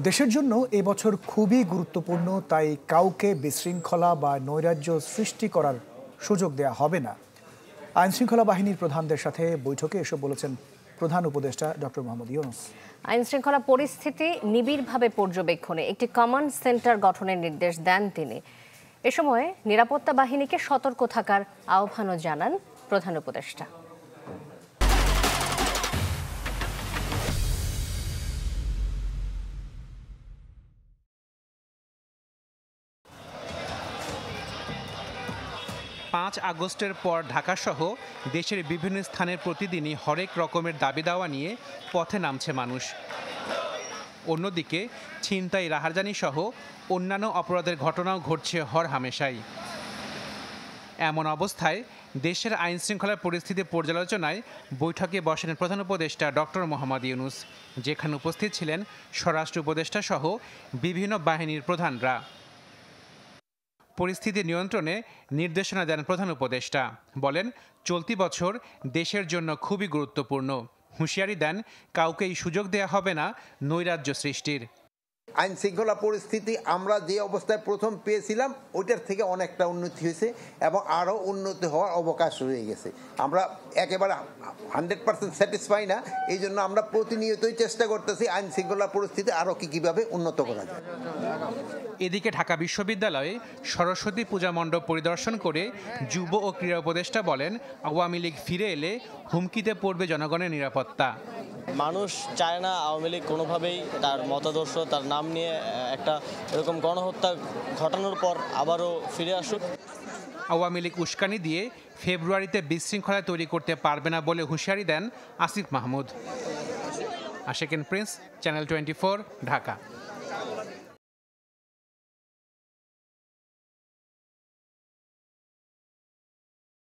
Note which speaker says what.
Speaker 1: দেশের জন্য এবছর খুবই গুরুত্বপূর্ণ, তাই কাউকে বিশৃঙ্খলা বা নৈরাজ্য সৃষ্টি করার সুযোগ দেয়া হবে না। আইনশৃঙ্খলা বাহিনীর প্রধানদের সাথে বৈঠকে এসব বলেছেন প্রধান উপদেষ্টা ডক্টর মোহাম্মদ ইউনূস।
Speaker 2: আইনশৃঙ্খলা পরিস্থিতি নিবিড়ভাবে পর্যবেক্ষণে একটি কমান্ড সেন্টার গঠনের নির্দেশ দেন তিনি। এ সময় নিরাপত্তা বাহিনীকে সতর্ক থাকার আহ্বানও জানান প্রধান উপদেষ্টা।
Speaker 3: পাঁচ আগস্টের পর ঢাকাসহ দেশের বিভিন্ন স্থানে প্রতিদিনই হরেক রকমের দাবি দাওয়া নিয়ে পথে নামছে মানুষ। অন্যদিকে ছিনতাই, রাহাজানি সহ অন্যান্য অপরাধের ঘটনাও ঘটছে হরহামেশাই। এমন অবস্থায় দেশের আইনশৃঙ্খলার পরিস্থিতি পর্যালোচনায় বৈঠকে বসেন প্রধান উপদেষ্টা ডক্টর মোহাম্মদ ইউনূস, যেখানে উপস্থিত ছিলেন স্বরাষ্ট্র উপদেষ্টা সহ বিভিন্ন বাহিনীর প্রধানরা। পরিস্থিতি নিয়ন্ত্রণে নির্দেশনা দেন প্রধান উপদেষ্টা। বলেন, চলতি বছর দেশের জন্য খুবই গুরুত্বপূর্ণ। হুঁশিয়ারি দেন, কাউকে এই সুযোগ দেয়া হবে না নৈরাজ্য সৃষ্টির।
Speaker 4: আইন শৃঙ্খলা পরিস্থিতি আমরা যে অবস্থায় প্রথম পেয়েছিলাম ওইটার থেকে অনেকটা উন্নতি হয়েছে এবং আরও উন্নতি হওয়ার অবকাশ রয়ে গেছে। আমরা একেবারে 100% স্যাটিসফাই না, এই জন্য আমরা প্রতিনিয়তই চেষ্টা করতেছি আইন শৃঙ্খলা পরিস্থিতি আরও কীভাবে উন্নত করা যায়।
Speaker 3: এদিকে ঢাকা বিশ্ববিদ্যালয়ে সরস্বতী পূজা মণ্ডপ পরিদর্শন করে যুব ও ক্রীড়া উপদেষ্টা বলেন, আওয়ামী লীগ ফিরে এলে হুমকিতে পড়বে জনগণের নিরাপত্তা।
Speaker 5: মানুষ চায় না আওয়ামী লীগ কোনোভাবেই তার মতাদর্শ, তার নাম নিয়ে একটা এরকম গণহত্যা ঘটানোর পর আবারও ফিরে আসুক।
Speaker 3: আওয়ামী লীগ উস্কানি দিয়ে ফেব্রুয়ারিতে বিশৃঙ্খলা তৈরি করতে পারবে না বলে হুঁশিয়ারি দেন আসিফ মাহমুদ। Ashikin Prince, channel 24, Dhaka.